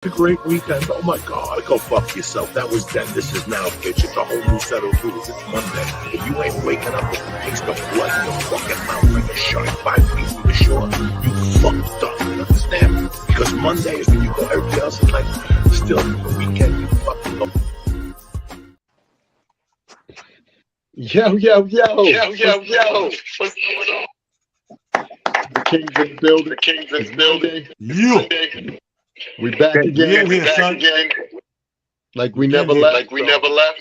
A great weekend. Oh my God, go fuck yourself. That was then. This is now, bitch. It's a whole new set of rules. It's Monday. If you ain't waking up with the taste of blood in your fucking mouth like a shark 5 feet from the shore, you fucked up. You understand? Because Monday is when you go, everything else is like, still the weekend, you fucking up. Yo. What's going on? The King's in the building. You. We back again. Like we never left.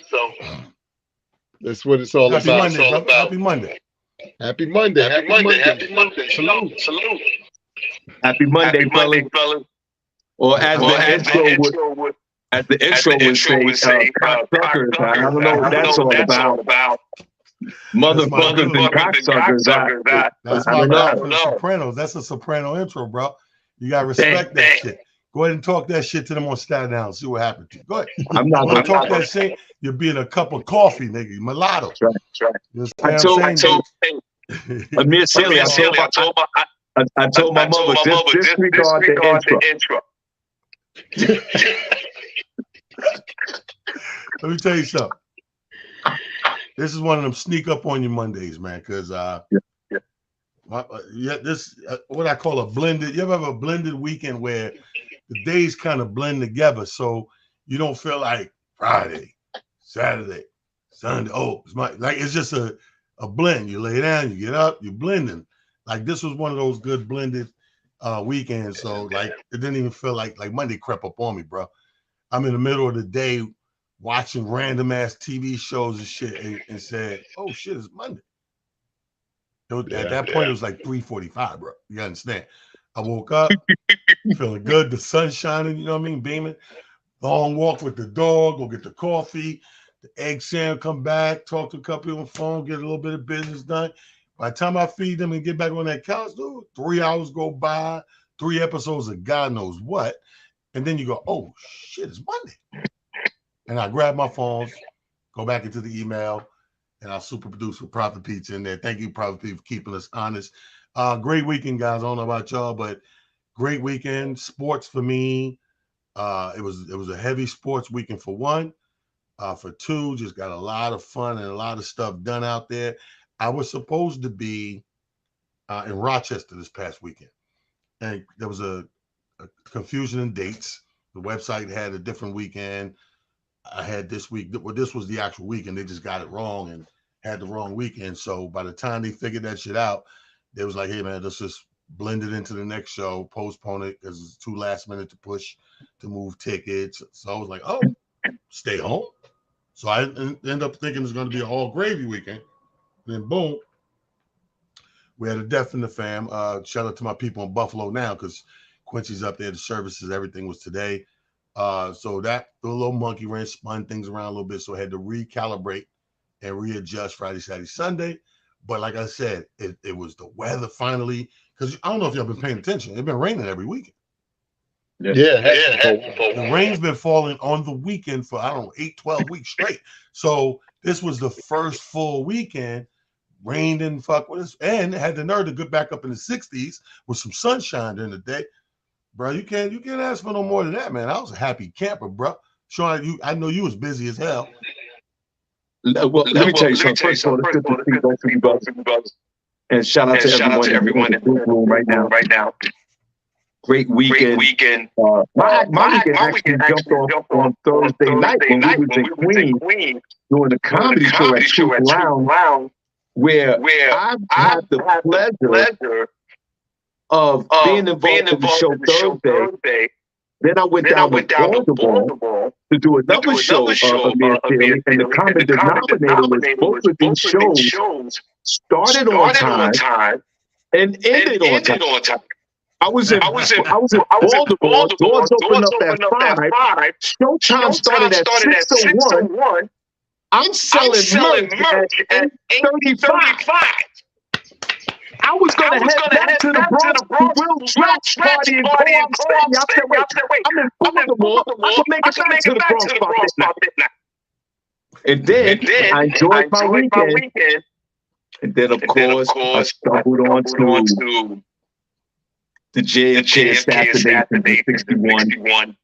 So that's what it's all about. Happy Monday. Happy Monday. Salute. Happy Monday, fellas. Or as the intro would say, cocksuckers. I don't know what that's all about. Motherfuckers and cocksuckers. That's my guy from the Sopranos. That's a Soprano intro, bro. You gotta respect that shit. Go ahead and talk that shit to them on Staten Island. See what happens to you. Go ahead. I'm not gonna talk that shit. You'll be in a cup of coffee, nigga. Mulatto. That's right. I told Amir Sealy, I told my mother, disregard the intro. Let me tell you something. This is one of them sneak up on you Mondays, man. Because this what I call a blended. You ever have a blended weekend where the days kind of blend together, so you don't feel like Friday, Saturday, Sunday. Oh, it's just a blend. You lay down, you get up, you're blending. Like this was one of those good blended weekends. So like it didn't even feel like Monday crept up on me, bro. I'm in the middle of the day watching random ass TV shows and shit, and said, "Oh shit, it's Monday." At that point, it was like 3:45, bro. You understand? I woke up feeling good, the sun shining, you know what I mean, beaming. Long walk with the dog, go get the coffee, the egg sandwich, come back, talk to a couple on the phone, get a little bit of business done. By the time I feed them and get back on that couch, dude, 3 hours go by, 3 episodes of God knows what. And then you go, oh shit, it's Monday. And I grab my phones, go back into the email, and our super producer, Prophet Pete's in there. Thank you, Prophet Pete, for keeping us honest. Great weekend, guys. I don't know about y'all, but great weekend. Sports for me. It was a heavy sports weekend for one. For two, just got a lot of fun and a lot of stuff done out there. I was supposed to be in Rochester this past weekend, and there was a confusion in dates. The website had a different weekend. I had this week. Well, this was the actual weekend. They just got it wrong and had the wrong weekend. So by the time they figured that shit out, they was like, hey, man, let's just blend it into the next show, postpone it because it's too last minute to push to move tickets. So I was like, oh, stay home. So I end up thinking it's going to be an all gravy weekend. Then boom, we had a death in the fam. Shout out to my people in Buffalo now because Quincy's up there. The services, everything was today. So that the little monkey wrench spun things around a little bit. So I had to recalibrate and readjust Friday, Saturday, Sunday. But like I said, it was the weather finally, because I don't know if y'all been paying attention. It's been raining every weekend. Yeah. The rain's been falling on the weekend for, I don't know, 8, 12 weeks straight. So this was the first full weekend. Rain didn't fuck with us. And it had the nerve to get back up in the 60s with some sunshine during the day. Bro, you can't ask for no more than that, man. I was a happy camper, bro. Sean, I know you was busy as hell. Well, let me tell you something. First of all, it's good to see both of you brothers. And shout out to everyone in the room right now. Great weekend. My weekend actually jumped off on Thursday night when we was in Queens doing a comedy show at Truth Lounge, where I had the pleasure of being involved in the show Thursday. Then I went down to Baltimore to do another show of Amir Sealy, and the common denominator was both of these shows started on time and ended on time. I was in Baltimore. Doors opened up at 5. Showtime started at 6:01. I'm selling merch at 8:35. I was going to head back to the Bronx Will Stretch Party and go on stage. I said, wait, I'm in Baltimore. I can make it back to the Bronx by midnight. And then I enjoyed my weekend. And then, of course, I stumbled onto the JFK assassination in 61.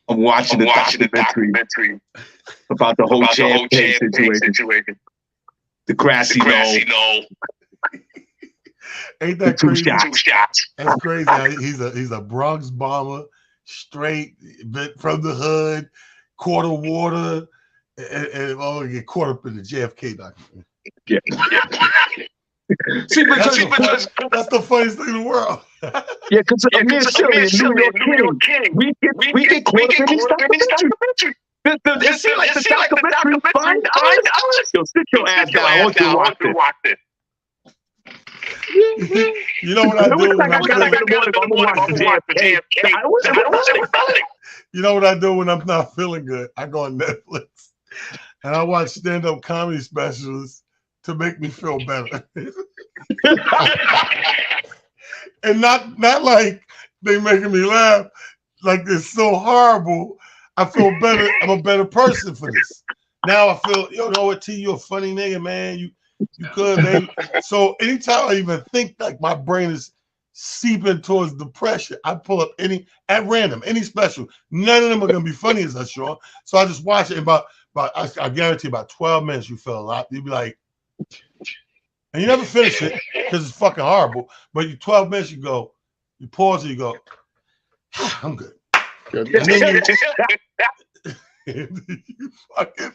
I'm watching the documentary about the whole JFK situation. The grassy knoll. Ain't that Two crazy? shots. That's crazy. He's a Bronx bomber, straight from the hood, quarter water, and get caught up in the JFK documentary. Yeah. See, because that's the funniest thing in the world. Yeah, because Amir Shirley and New York King, we get caught up in these documentaries. It seems like the documentary find us. Yo, sit your ass down. I want to watch it. You know what I do when I'm You know what I do when I'm not feeling good? I go on Netflix and I watch stand-up comedy specials to make me feel better. And not like they making me laugh, like they're so horrible. I feel better. I'm a better person for this. Now I feel, you know what, T, you a funny nigga, man. You could, man. So anytime I even think like my brain is seeping towards depression, I pull up at random, any special. None of them are gonna be funny as I'm sure. So I just watch it. About I guarantee about 12 minutes you feel a lot. You'd be like, and you never finish it because it's fucking horrible. But you 12 minutes, you pause and you go, I'm good. And then you fucking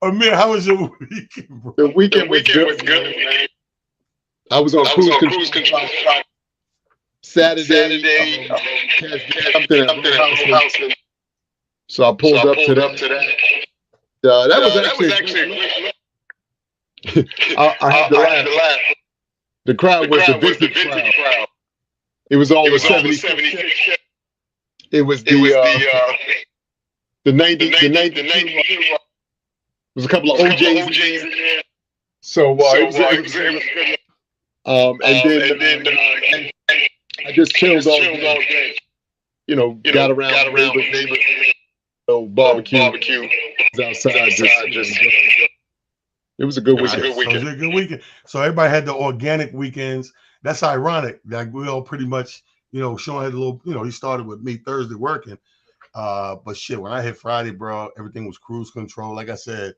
Amir, how was your weekend, bro? The weekend was good, man. I was on cruise control. Saturday, something at my house. So I pulled up to that. That was actually I had to laugh. The crowd was the vintage crowd. It was all the 76. It was the 90. There was a couple of OJs in there. So it was good. And then I just chilled all day. You know, got around neighbors, barbecue outside. It was a good weekend. It was a good weekend. So everybody had the organic weekends. That's ironic. Like we all pretty much, Sean had a little, he started with me Thursday working. But shit, when I hit Friday, bro, everything was cruise control. Like I said,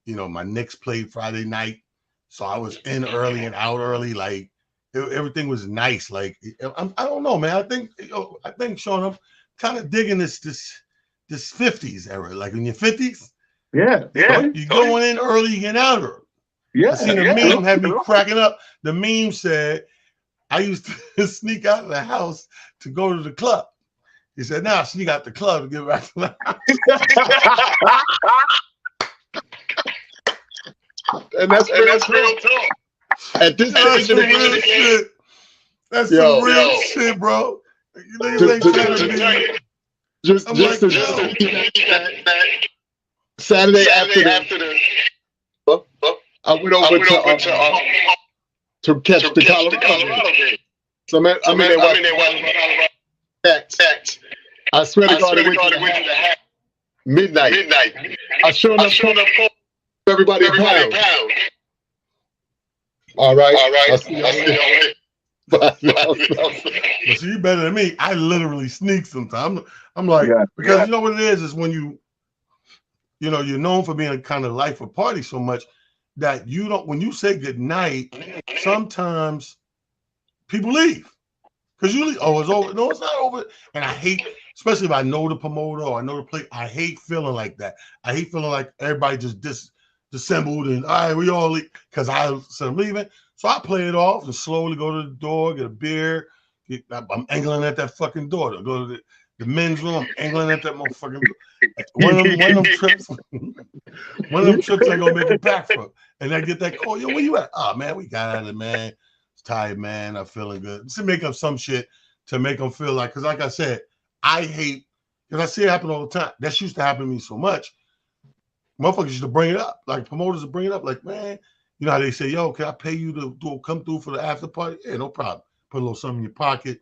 my Knicks played Friday night. So I was in early and out early. Like everything was nice. Like I don't know, man. I think Sean, I'm kind of digging this 50s era. Like in your 50s. Yeah. You going in early, you get out early. Yeah. I seen a meme had me cracking up. The meme said, I used to sneak out of the house to go to the club. He said, now I sneak out the club to get back to the house. And that's real talk. At this That's some real shit. That's some real shit, bro. You niggas ain't trying to be. Just Saturday after the I went over to catch the Colorado game. So I'm in there watching Facts. I swear to God, it went to midnight. I showed up everybody pound. All right. I'll see y'all later. But see, you better than me. I literally sneak sometimes. I'm like, because you know what it is when you're known for being a kind of life of party so much that when you say good night, sometimes people leave. Because you leave, it's over. No, it's not over. And I hate, especially if I know the promoter or I know the place, I hate feeling like that. I hate feeling like everybody just disassembled and all right, we all leave because I said I'm leaving. So I play it off and slowly go to the door, get a beer. I'm angling at that fucking door. To go to the men's room, I'm angling at that motherfucking door. One of them trips, I gonna make it back from. And I get that call, yo, where you at? Oh man, we got out of it, man. It's tired, man. I'm feeling good. Just make up some shit to make them feel like, because like I said, I hate, because I see it happen all the time. That used to happen to me so much. Motherfuckers used to bring it up. Like promoters would bring it up, like, man, you know how they say, yo, can I pay you to come through for the after party? Yeah, no problem. Put a little something in your pocket.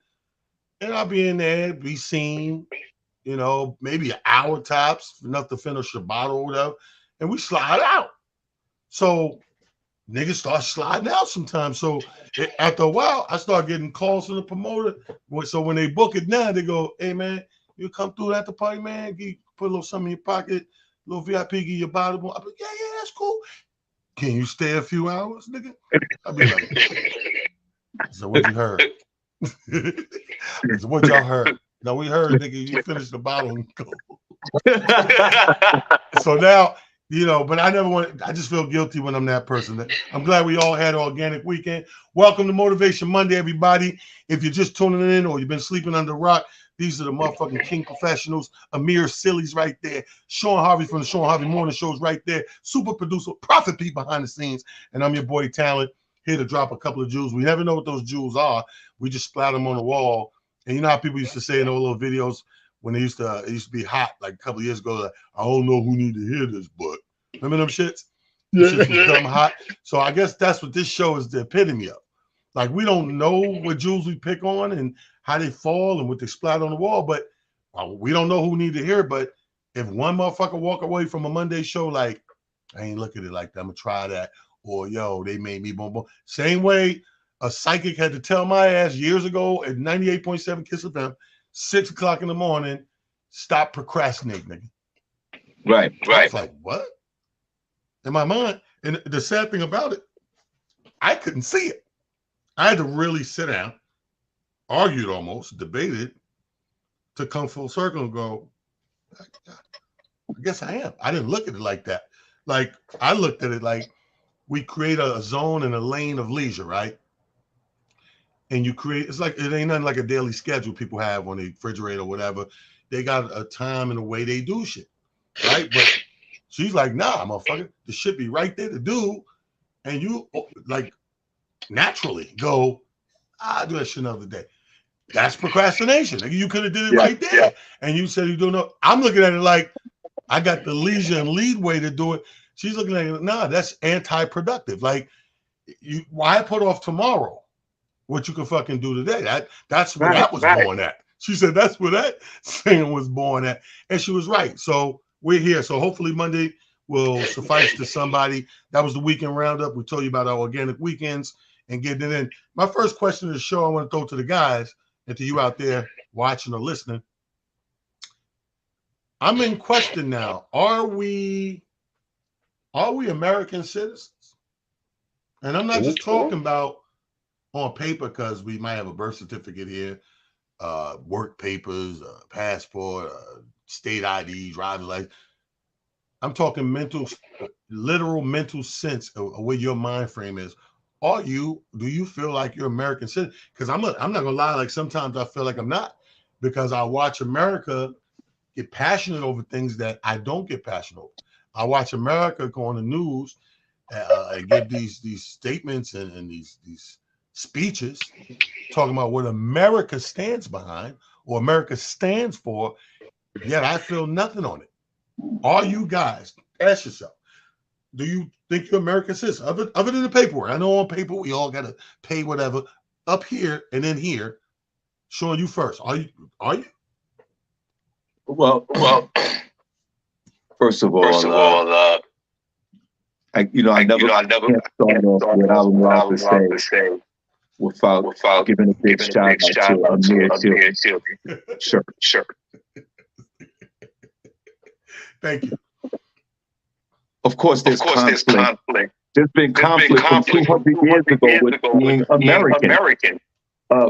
And I'll be in there, be seen, maybe an hour tops, enough to finish a bottle or whatever. And we slide out. So niggas start sliding out sometimes. So after a while, I start getting calls from the promoter. So when they book it now, they go, hey, man, You come through at the party, man. Put a little something in your pocket, a little VIP, give you a bottle. I'll be like, yeah, that's cool. Can you stay a few hours, nigga? I'll be like, so what you heard? So what y'all heard? No, we heard, nigga, you finished the bottle and go. So now, but I just feel guilty when I'm that person. I'm glad we all had an organic weekend. Welcome to Motivation Monday, everybody. If you're just tuning in or you've been sleeping under a rock, these are the motherfucking king professionals. Amir Silly's right there. Sean Harvey from the Sean Harvey Morning Show's right there. Super producer, Prophet P behind the scenes. And I'm your boy Talent, here to drop a couple of jewels. We never know what those jewels are. We just splat them on the wall. And you know how people used to say in those little videos when it used to be hot like a couple of years ago, like, I don't know who need to hear this, but remember them shits? Yeah. Shit was dumb hot. So I guess that's what this show is the epitome of. Like, we don't know what jewels we pick on and how they fall and what they splat on the wall, but we don't know who need to hear it. But if one motherfucker walk away from a Monday show like, I ain't look at it like that, I'm gonna try that, or yo, they made me boom boom. Same way a psychic had to tell my ass years ago at 98.7 Kiss FM, 6 o'clock in the morning, stop procrastinating, nigga. Right. I was like, what? In my mind, and the sad thing about it, I couldn't see it. I had to really sit down, argued almost, debated, to come full circle and go, I guess I am. I didn't look at it like that. Like, I looked at it like we create a zone and a lane of leisure, right? And you create, it's like, it ain't nothing like a daily schedule people have on the refrigerator or whatever. They got a time and a way they do shit, right? But she's like, nah, motherfucker, the shit be right there to do. And you, like, naturally go, I'll do that shit another day. That's procrastination. Like, you could have did it right there. Yeah. And you said you don't know. I'm looking at it like I got the leisure and lead way to do it. She's looking at it, nah, that's anti-productive. Like, why put off tomorrow what you can fucking do today? That's where that was born at. She said that's where that saying was born at. And she was right. So we're here. So hopefully Monday will suffice to somebody. That was the weekend roundup. We told you about our organic weekends and getting it in. My first question of the show I want to throw to the guys and to you out there watching or listening. I'm in question now. Are we American citizens? And I'm not just talking about on paper, because we might have a birth certificate here, work papers, passport, state ID, driver's license. I'm talking literal mental sense of where your mind frame is. Do you feel like you're American citizen? Because I'm not gonna lie, like sometimes I feel like I'm not, because I watch America get passionate over things that I don't get passionate over. I watch America go on the news and give these statements and these speeches talking about what America stands behind or America stands for, yet I feel nothing on it. Are you guys, ask yourself, do you think you're American citizen? Other than the paperwork. I know on paper we all got to pay whatever. Up here and then here, Sean, you first. Are you? Well, first of all, I never start off what I would love to say without giving a big shout out to Amir Silly. Sure. Thank you. Of course, there's conflict. There's been conflict from 200 years ago with being American.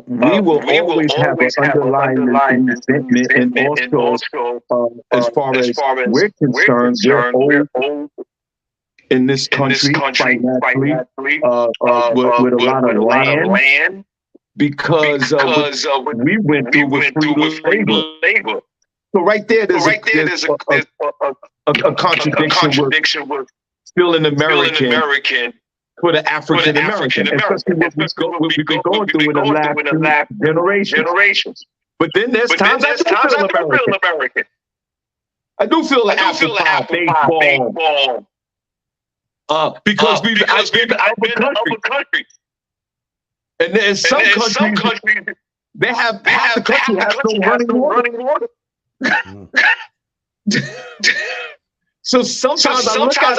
We will always have an underlying resentment, and also, as far as we're concerned, we're old in this country financially, with a lot of land, because we went through with labor. So right there, there's a contradiction with still an American for the African American, especially what we've been going through in the last generations. But then there's times I do feel American. I do feel the apple baseball. Because I've been out of country. And then some countries, they have half the country has no running water. So sometimes I look at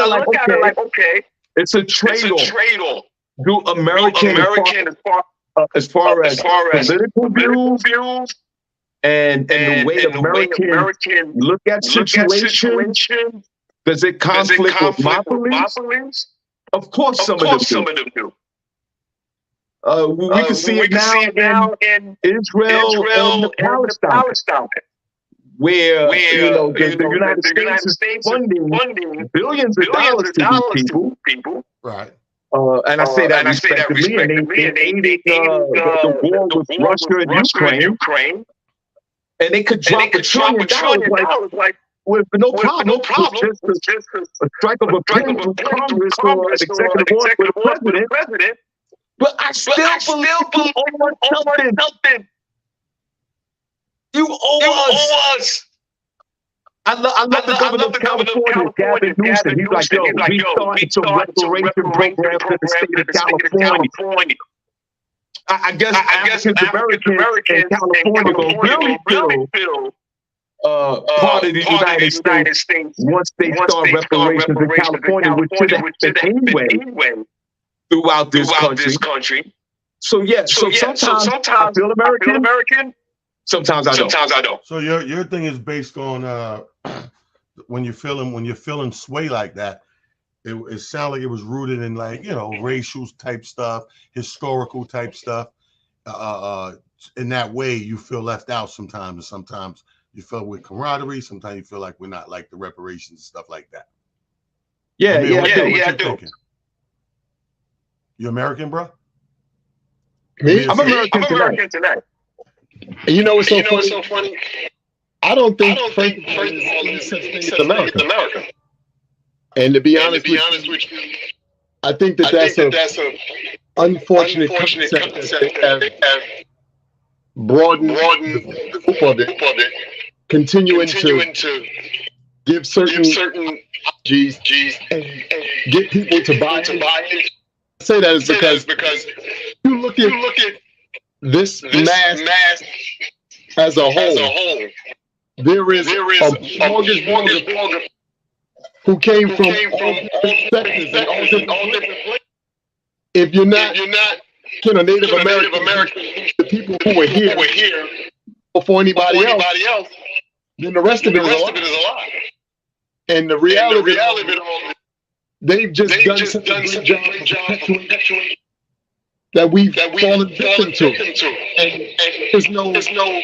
it like, okay, it's a trade-off. Do American as far as political views And the way Americans look at situations, does it conflict with my beliefs? Of course, some of them do. We can see it now in Israel and Palestine, where the United States is funding billions of dollars to these people. Right. And I say that respectively, and they aided the war with Russia and Ukraine. And they could drop $1 trillion like with no problem. Just a strike of a pen from Congress or an executive order with the president. But I still believe you owe us something. You owe us. I love the governor of California, Gavin Newsom. He's like, yo, we started some reparation program for the state of California. I guess African Americans in California will really feel part of the United States once they start reparations in California, which should happen anyway throughout this country. So sometimes I feel American. Sometimes I don't. So your thing is based on when you're feeling sway like that. It sounded like it was rooted in racial type stuff, historical type stuff. In that way, you feel left out sometimes, and sometimes you feel with camaraderie. Sometimes you feel like we're not like the reparations and stuff like that. I do. You American, bro? Me? I'm American tonight. And you know what's so funny? I don't think Frank is America. And to be honest with you, I think that's an unfortunate concept that they have broadened the scope of it, continuing to give certain G's and get people to buy it. I say that is because you look at this mass as a whole. There is a mortgage who came from all sectors and all different places. If you're not Native American, the people who were here before anybody else, then the rest of it is a lie. And the reality of it all, they've just done such a great job of perpetuating that we've fallen victim to. And there's no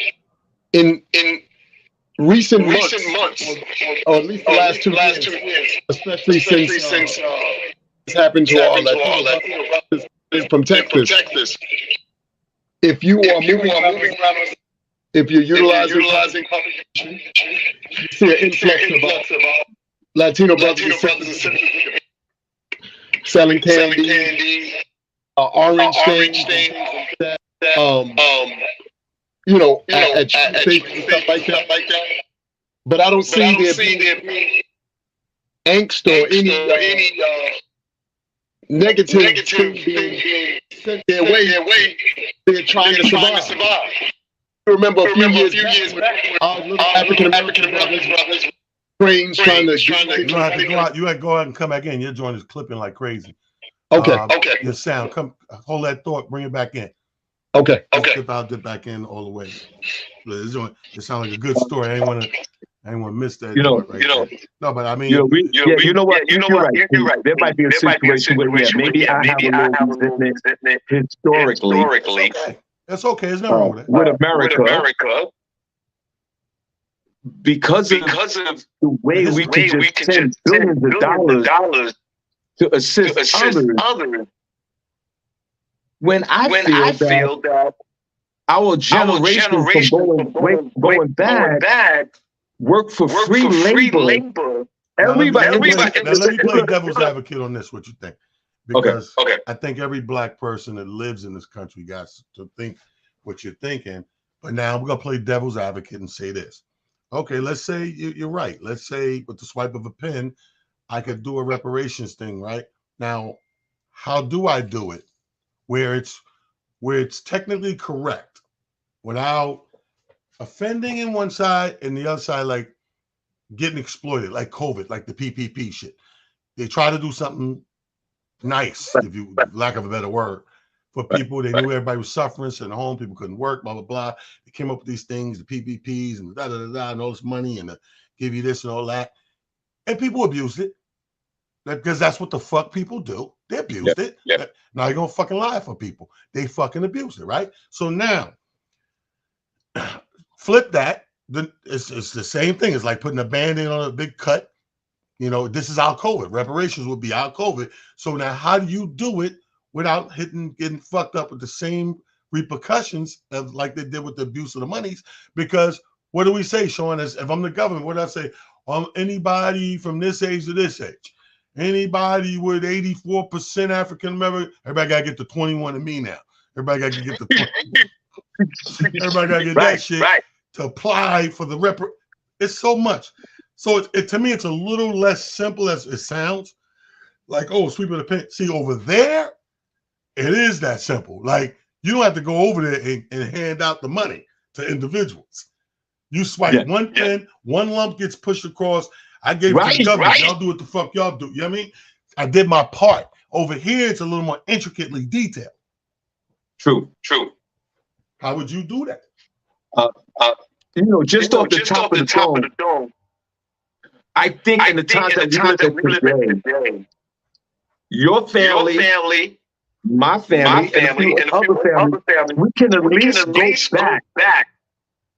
in recent months, or at least the last 2 years, especially since it's happened to all that from Texas. If you are moving around, if you're utilizing, you see an influx of Latino brothers and sisters selling candy, orange stains, at stations and stuff like that. But I don't see there being angst or any negative thing being sent their way. They're trying to survive. I remember a few years back, our little African American brothers trains trying to. You have to go out. You have to go out and come back in. Your joint is clipping like crazy. Okay. Your sound. Come, hold that thought. Bring it back in. Okay. Dip out, dip back in all the way. It sounds like a good story. I ain't want to miss that. No, but I mean, you know what? You're right. There might be a situation where maybe I have a little resentment historically. That's okay. There's nothing wrong with it. With America. Because of the way we can just send billions of dollars to assist others. When I feel that our generation from going bad work for free labor. Everybody. Let me play devil's advocate on this. What you think? Because I think every black person that lives in this country got to think what you're thinking. But now we're gonna play devil's advocate and say this. Okay, let's say you're right. Let's say with the swipe of a pen, I could do a reparations thing, right? Now, how do I do it? Where it's technically correct without offending in one side and the other side like getting exploited, like COVID, like the PPP shit. They try to do something nice, if you lack of a better word, for people. They knew everybody was suffering, sitting at home, people couldn't work, blah, blah, blah. They came up with these things, the PPPs and and all this money and give you this and all that. And people abused it because that's what the fuck people do. They abused it. Yep. Now you're going to fucking lie for people. They fucking abused it, right? So now, flip that. It's the same thing. It's like putting a Band-Aid on a big cut. You know, this is our COVID. Reparations would be our COVID. So now how do you do it without getting fucked up with the same repercussions of like they did with the abuse of the monies? Because what do we say, Sean? As if I'm the government, what do I say? Anybody from this age to this age, anybody with 84% African American, everybody got to get the 21andMe now. Everybody got to get the 20. Everybody got to get that shit to apply for the It's so much. So to me, it's a little less simple as it sounds. Like, oh, sweep of the pen. See, over there, it is that simple. Like, you don't have to go over there and hand out the money to individuals. You swipe one pen, one lump gets pushed across. I gave it to the government. Y'all do what the fuck y'all do. You know what I mean? I did my part. Over here, it's a little more intricately detailed. True. How would you do that? Just off the top of the dome, I think in the times that we live in today, your family, my family, and a few other families, we can at least go back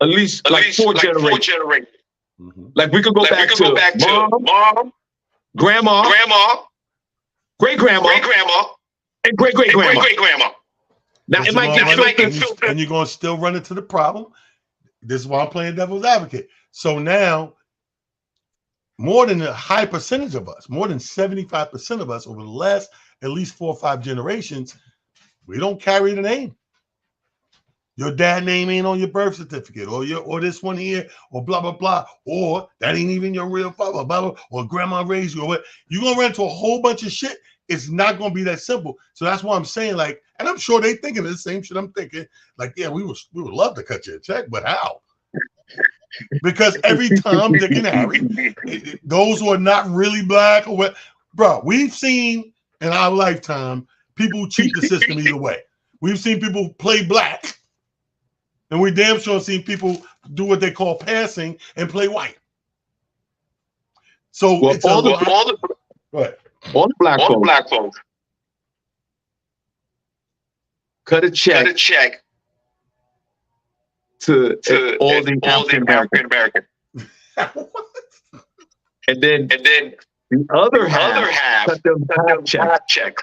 at least like four generations. Mm-hmm. Like we could go back to mom, grandma, great-grandma, and great-great-grandma. Now it might get and you're going to still run into the problem. This is why I'm playing devil's advocate. So now, more than a high percentage of us, more than 75% of us over the last at least 4 or 5 generations, we don't carry the name. Your dad's name ain't on your birth certificate, or this one here, or blah, blah, blah, or that ain't even your real father, blah, blah, or grandma raised you, or what. You're going to run into a whole bunch of shit. It's not going to be that simple. So that's why I'm saying, like, and I'm sure they thinking the same shit I'm thinking. Like, yeah, we would love to cut you a check, but how? Because every Tom, Dick, and Harry, those who are not really black or what, bro, we've seen in our lifetime people cheat the system either way. We've seen people play black, and we damn sure seen people do what they call passing and play white. So it's all the black folks cut a check to all the African American. and then the other half cut them half check.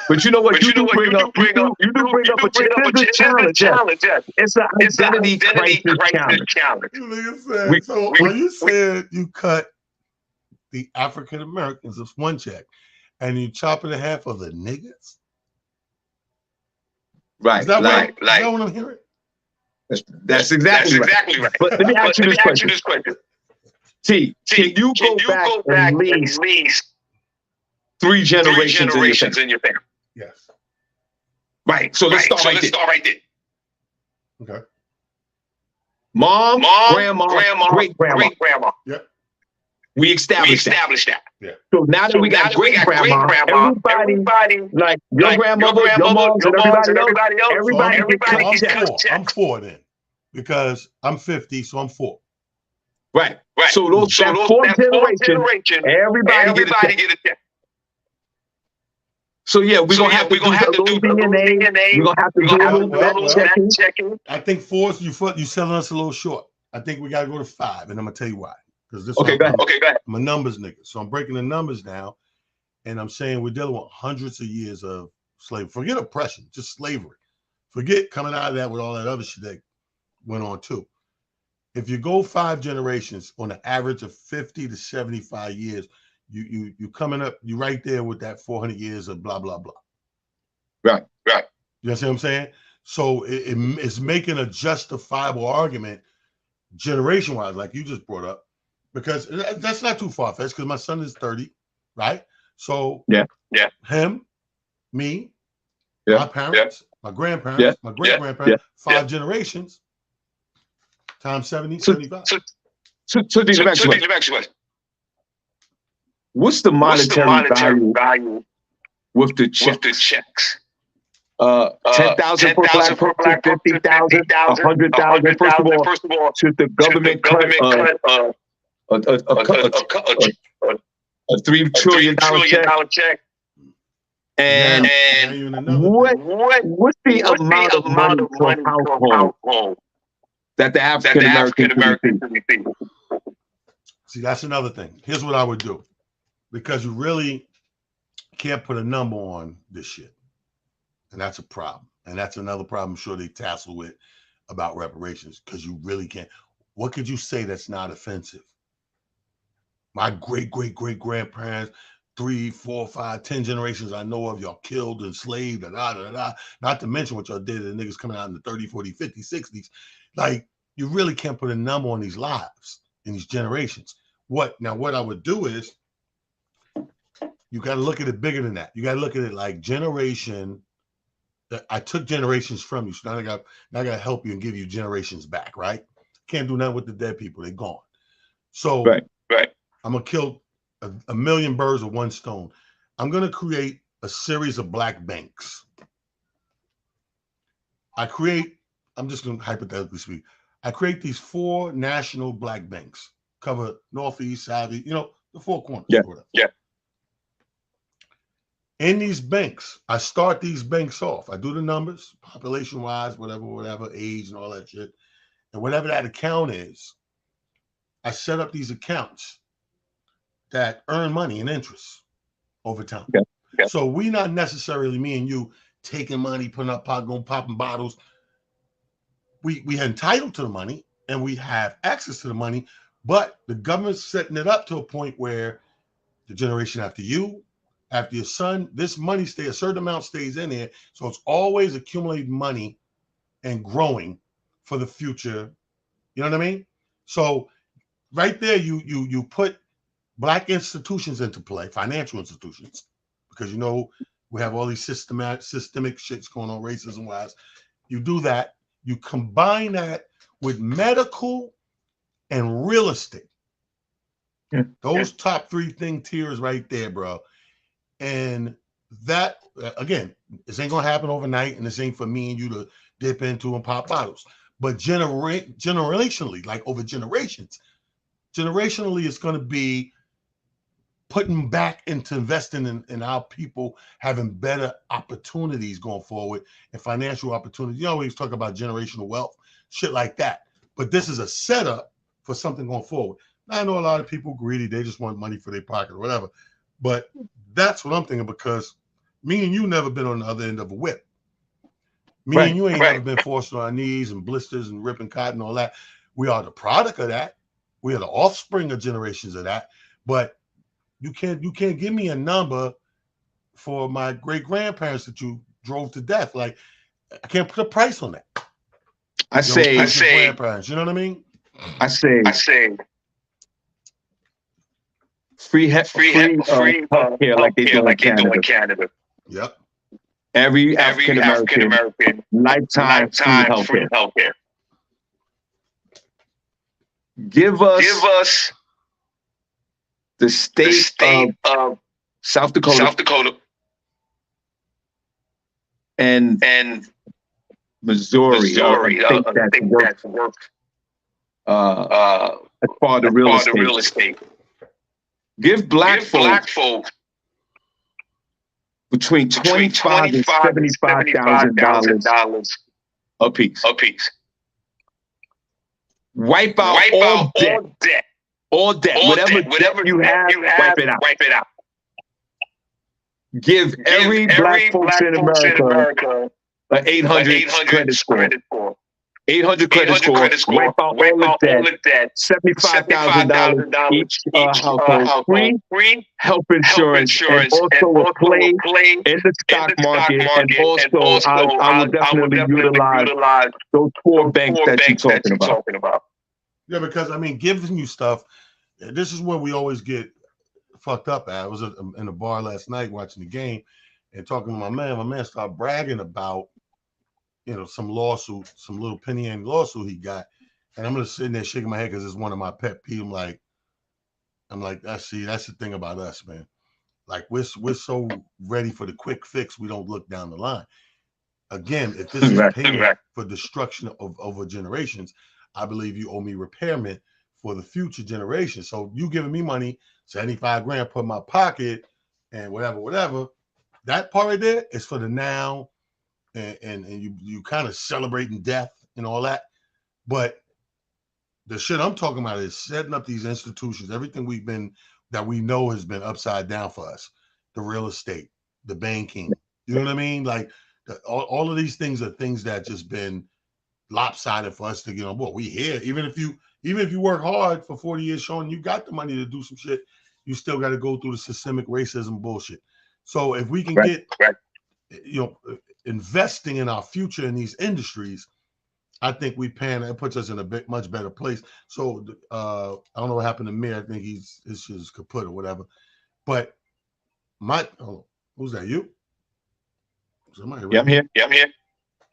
But you know what? You do bring up a challenge. It's an identity crisis challenge. So when you said you cut the African Americans as one check, and you chop it in half for the niggas, right? Is that what I'm hearing? That's exactly right. But let me ask you this question. T, can you go back at least 3 generations in your family? Yes. Right. So let's start right there. Okay. Mom, grandma, great-grandma. Yep. We established that. Yeah. So now that we got great-grandma, everybody, like your grandmother, your mom, and everybody else, I'm 4 then, because I'm 50, so I'm 4. Right. So that fourth generation, everybody get a check. So yeah, we're gonna have to do DNA. We're gonna have to do a little checking. I think 4 you selling us a little short. I think we gotta go to 5, and I'm gonna tell you why. Because this go ahead. I'm a numbers nigga, so I'm breaking the numbers now, and I'm saying we're dealing with hundreds of years of slavery. Forget oppression, just slavery. Forget coming out of that with all that other shit that went on too. If you go 5 generations on an average of 50 to 75 years, you coming up, you right there with that 400 years of blah, blah, blah. Right. You know what I'm saying? So it's making a justifiable argument generation-wise, like you just brought up, because that's not too far-fetched, because my son is 30, right? So yeah, him, me, my parents, my grandparents, my great-grandparents, 5 generations, times 70, 75. So what's the monetary value with the checks? 10,000 for black person, 50,000, 100,000. First of all, should the government cut a $3 trillion check? And what's the amount of money per household that the African American receive? See, that's another thing. Here's what I would do, because you really can't put a number on this shit, and that's a problem. And that's another problem I'm sure they tassel with about reparations, because you really can't. What could you say that's not offensive? My great-great-great-grandparents, 3, 4, 5, 10 generations I know of, y'all killed, enslaved, not to mention what y'all did to the niggas coming out in the 30, 40, 50, 60s. Like, you really can't put a number on these lives in these generations. What I would do is, you got to look at it bigger than that. You got to look at it like generation. I took generations from you, so now I got to help you and give you generations back, right? Can't do nothing with the dead people. They're gone. So right. I'm going to kill a million birds with one stone. I'm going to create a series of black banks. I'm just going to hypothetically speak. I create these 4 national black banks, cover Northeast, South, the 4 corners. Yeah. In these banks, I start these banks off. I do the numbers, population-wise, whatever, age and all that shit. And whatever that account is, I set up these accounts that earn money and interest over time. Okay. So we not necessarily, me and you, taking money, putting up popping bottles. We entitled to the money and we have access to the money, but the government's setting it up to a point where the generation after you, after your son, this money a certain amount stays in there. So it's always accumulating money and growing for the future. You know what I mean? So right there, you put black institutions into play, financial institutions, because we have all these systemic shits going on, racism wise. You do that, you combine that with medical and real estate. Those top 3 tiers right there, bro. And that, again, this ain't gonna happen overnight, and this ain't for me and you to dip into and pop bottles. But generationally, like over generations, it's gonna be putting back into investing in our people having better opportunities going forward and financial opportunities. You always talk about generational wealth, shit like that. But this is a setup for something going forward. Now, I know a lot of people greedy, they just want money for their pocket or whatever. But that's what I'm thinking, because me and you never been on the other end of a whip. Me and you ain't never been forced on our knees and blisters and ripping cotton and all that. We are the product of that. We are the offspring of generations of that. But you can't give me a number for my great-grandparents that you drove to death. Like, I can't put a price on that. I say grandparents, you know what I mean? I say free healthcare like they do in Canada. Yep. Every African American lifetime free healthcare. Give us the state of South Dakota and Missouri. I think that's worked. As far as the real estate. Give black folk between $25,000 and $75,000 a piece. Wipe out all debt. All debt. Whatever debt you have, wipe it out. Give every black folks in America an 800 credit score. 800 credit score. Wipe out all the debt. $75,000 each household. Free health insurance. And also a play in the stock market. And also, I will definitely utilize those 4 banks that you're talking about. Yeah, because I mean, giving you stuff. This is where we always get fucked up at. I was in a bar last night watching the game and talking to my man. My man started bragging about, some lawsuit, some little penny ante lawsuit he got. And I'm just sitting there shaking my head because it's one of my pet peeves. I'm like, that's the thing about us, man. Like, we're so ready for the quick fix, we don't look down the line. again, if this is payment for destruction of over generations, I believe you owe me repairment for the future generations. So you giving me money, 75 grand, put in my pocket, and whatever. That part right there is for the now, and you kind of celebrating death and all that. But the shit I'm talking about is setting up these institutions, everything that we know has been upside down for us, the real estate, the banking, you know what I mean? Like all of these things are things that just been lopsided for us to get on board. We here, even if you work hard for 40 years, showing you got the money to do some shit, you still got to go through the systemic racism bullshit. So if we can get, investing in our future in these industries, I think it puts us in a much better place. So I don't know what happened to Mir. I think his shit is kaput or whatever. But who's that? You? Somebody ringing? Yeah, I'm here.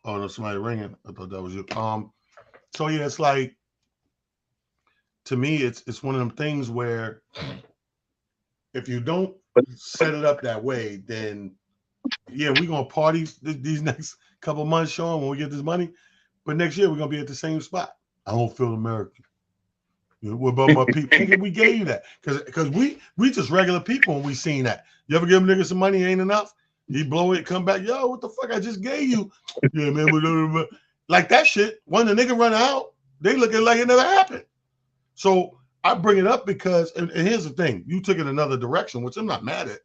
Oh no, somebody ringing. I thought that was you. So yeah, it's like, to me, it's one of them things where if you don't set it up that way, then yeah, we're gonna party these next couple months, Sean, when we get this money. But next year we're gonna be at the same spot. I don't feel American. What about my people? We gave you that because we just regular people and we seen that. You ever give a nigga some money, ain't enough? He blow it, come back, yo, what the fuck I just gave you? Yeah, man, like that shit. When the nigga run out, they looking like it never happened. So I bring it up because, and here's the thing, you took it another direction, which I'm not mad at.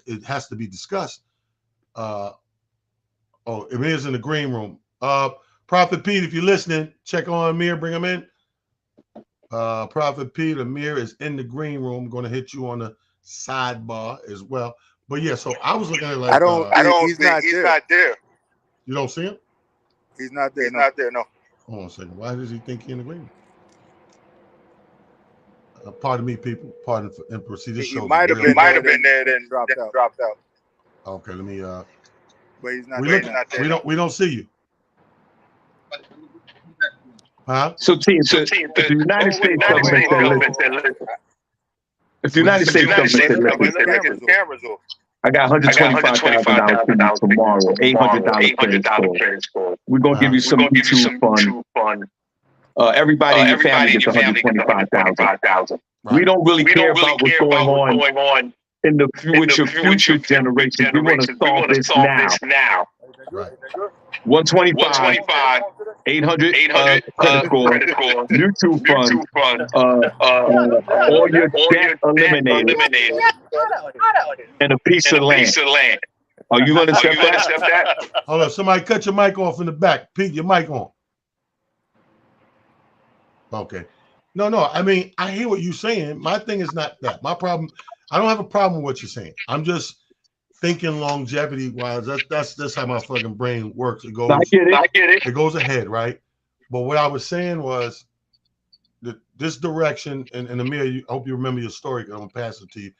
It has to be discussed. Amir's in the green room. Prophet Pete, if you're listening, check on Amir, bring him in. Prophet Pete, Amir is in the green room. I'm going to hit you on the sidebar as well. But yeah, so I was looking at it like, he's not there. You don't see him? He's not there. No. Hold on a second. Why does he think he's in the green room? Pardon me, people. Pardon for Emperor. See, this show. He might have been there, then dropped out. Okay, let me. But he's not there. We don't see you. Huh? So the United States government said, if the United States government said, cameras off. I got $125,000 tomorrow, $800 credit score. We're gonna give you some YouTube fund. Everybody in your family gets $125,000. Right. We don't really care about what's going on with your future generations. We want to solve this now. Right. 125, 800 credit score, YouTube fund, all your debt eliminated, and a piece of land. Are you going to accept that? Hold on, somebody cut your mic off in the back. Pete, your mic on. Okay. No, I mean, I hear what you're saying. My thing is not that. My problem, I don't have a problem with what you're saying. I'm just thinking longevity wise. That's how my fucking brain works. It goes. I get it. It goes ahead, right? But what I was saying was that this direction, and Amir, I hope you remember your story because I'm gonna pass it to you.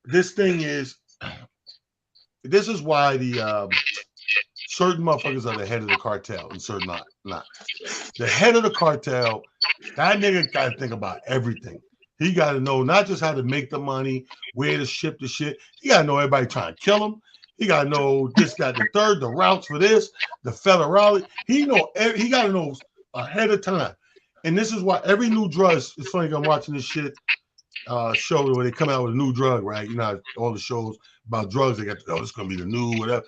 This is why the certain motherfuckers are the head of the cartel and certain not. The head of the cartel, that nigga gotta think about everything. He got to know not just how to make the money, where to ship the shit. He got to know everybody trying to kill him. He got to know this, that, the third, the routes for this, the federality. He got to know ahead of time. And this is why every new drug, it's funny, I'm watching this shit show where they come out with a new drug, right? You know, all the shows about drugs, they got, it's going to be the new whatever.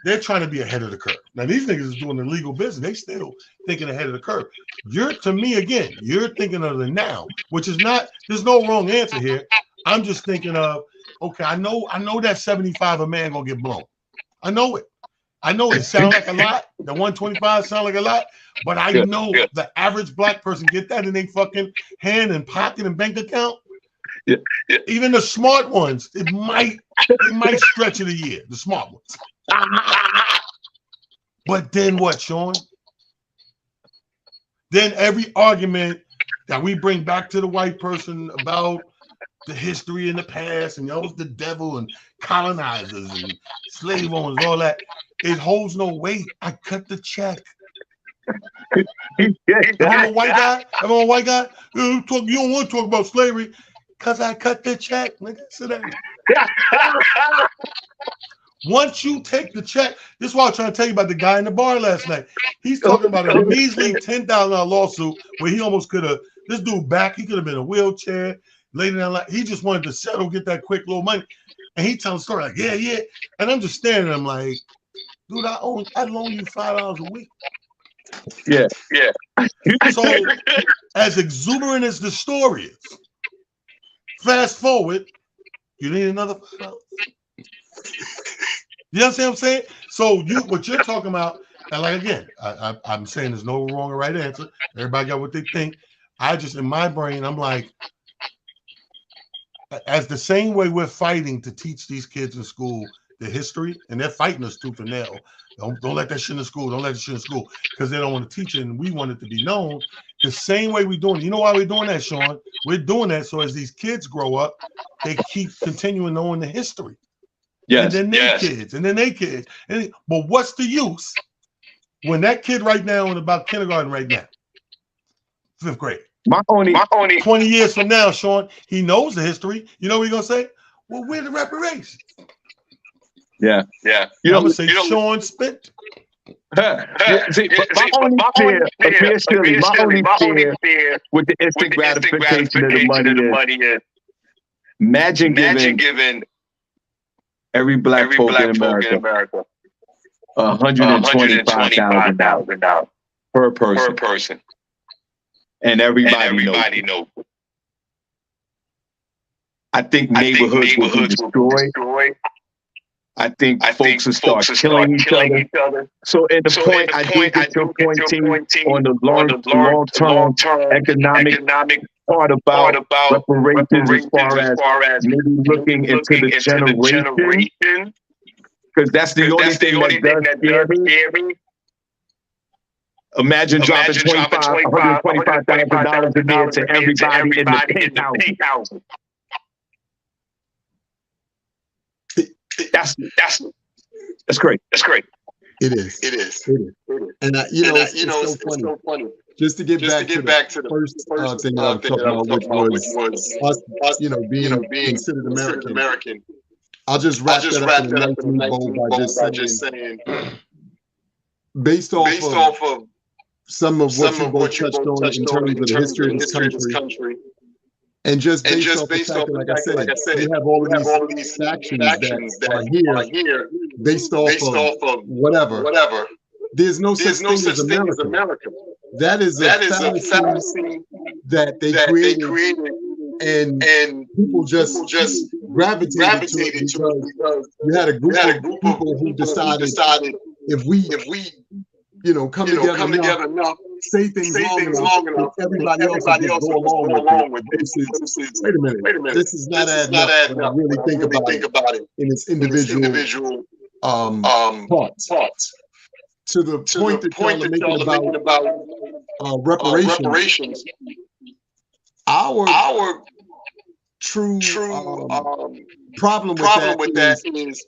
They're trying to be ahead of the curve. Now, these niggas is doing the legal business. They still thinking ahead of the curve. You're thinking of the now, which is not, there's no wrong answer here. I'm just thinking of, okay, I know that 75 a man gonna get blown. I know it. It sounds like a lot. The 125 sound like a lot, but I know the average black person get that in their fucking hand and pocket and bank account. Yeah. Even the smart ones, it might stretch it a year, the smart ones. But then what, Sean? Then every argument that we bring back to the white person about the history in the past and was the devil and colonizers and slave owners, all that, it holds no weight. I cut the check. I'm a white guy. You don't want to talk about slavery because I cut the check. Nigga, sit down. Once you take the check, this is why I was trying to tell you about the guy in the bar last night. He's talking about a measly $10,000 lawsuit where he almost could have, this dude back, he could have been in a wheelchair, laid down like, he just wanted to settle, get that quick little money. And he telling the story like, yeah. And I'm just staring at him like, dude, I'd loan you $5 a week. Yeah. So, as exuberant as the story is, fast forward, you need another $5. You understand what I'm saying? So, what you're talking about, and like again, I'm saying there's no wrong or right answer. Everybody got what they think. I just, in my brain, I'm like, as the same way we're fighting to teach these kids in school the history, and they're fighting us tooth and nail. Don't let that shit in school. Don't let that shit in school because they don't want to teach it, and we want it to be known. The same way we're doing it. You know why we're doing that, Sean? We're doing that so as these kids grow up, they keep continuing knowing the history. Yes. And then their kids, and then their kids. But what's the use when that kid right now in about kindergarten right now, 5th grade? My only 20 years from now, Sean, he knows the history. You know what he's gonna say? Well, where the reparations? Yeah. You know, I'm gonna say Sean spent. See, my only fear with the instant gratification of the money is, imagine giving every black folk in America $125,000 per person. And everybody knows. I think neighborhoods will be destroyed. I think folks will start killing each other. So at the point, I think that you're pointing on the long-term economic part about reparations as far as maybe looking into the generation. Because that's the only thing that does scare me. Imagine dropping $125,000 a year to everybody in the penthouse. That's great. That's great. It is. And it's so funny. Just to get back to the first thing I was talking about, which was us, being considered American. I'll just wrap that up in a nice bow by just saying, based off of some of what you both touched on in terms of the history of this country, and just based off the fact that, like I said, we have all of these factions that are here based off of whatever. There's no such thing as America. That is a fallacy that they created, and people just gravitated to it because you had a group of people who decided if we come together enough, say things long enough, everybody else will go along with it. Wait a minute. This is not adding up when I really think about it in its individual parts. To the point that y'all are making about reparations, our true problem with that is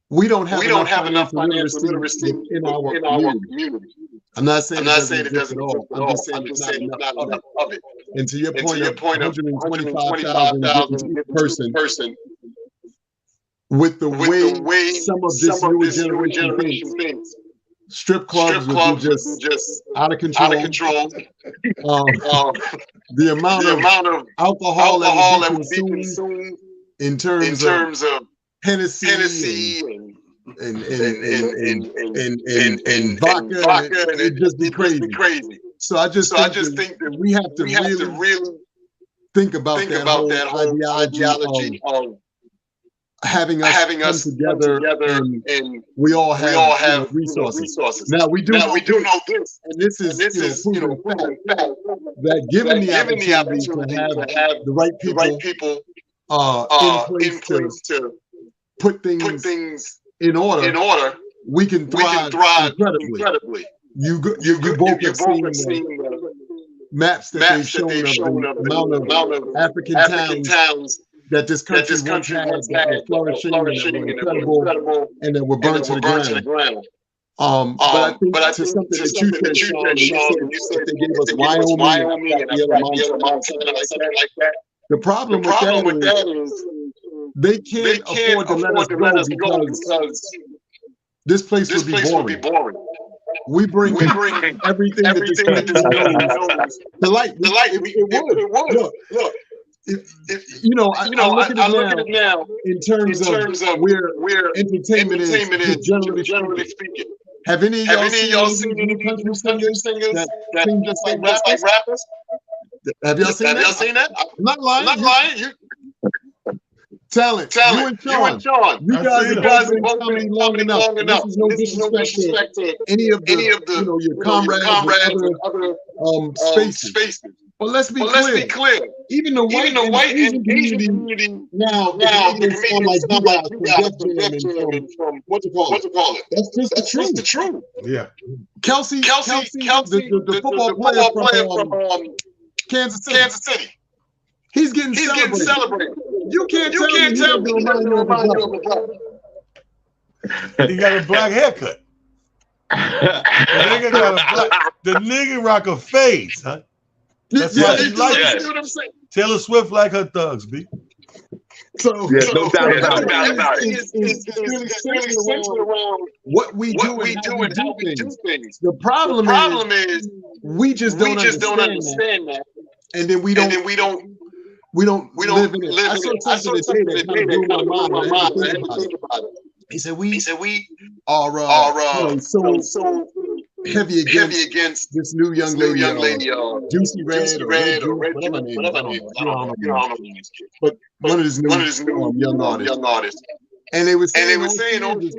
we don't have enough financial literacy in our community. I'm not saying it doesn't exist at all. I'm just saying there's not enough of it. And to your point of 125,000 person, with the way some of this newer generation thinks, strip clubs would be just out of control. The amount of alcohol that would be consumed in terms of Hennessy and vodka, and it'd just be crazy. So I just think that we have to really think about that whole ideology of having us come together and we all have resources. Now we do know this, and this is proven fact that given the opportunity to have the right people in place to put things in order, we can thrive incredibly. You both have seen the maps that they've shown of the amount of African towns that this country once had that were flourishing and incredible, and that were burned to the ground. But I think to something that you said, Sean, you said they gave us Wyoming and the other mountains like that. The problem with that is They can't afford to let us go because this place would be boring. We bring everything that this country knows. The light, it would. Look. If, you know, I look at it now in terms of where entertainment is generally speaking. Have any of y'all seen any country singers that sing just like rappers? Have y'all seen that? I'm not lying. Talent. You and Sean. You guys have both been long enough. This is no disrespect to any of the your comrades and other spaces. But let's be clear. Even the white and Asian community now the comedians sound like from what you call it. That's just the truth. Yeah. Kelsey, the football player from Kansas City. He's getting celebrated. You can't tell me he doesn't remind you of a brother. He got a black haircut. The nigga rock a face, huh? That's why he likes it. Taylor Swift like her thugs, B. So no doubt about it. It's really centered around what we do and how we do things. The problem is we just don't understand that. And then we don't live in it. I saw something today that kind of blew my mind. He said we are so heavy against this new young lady, Juicy Red or whatever her name is. But one of his new young artists. And they were saying, oh, this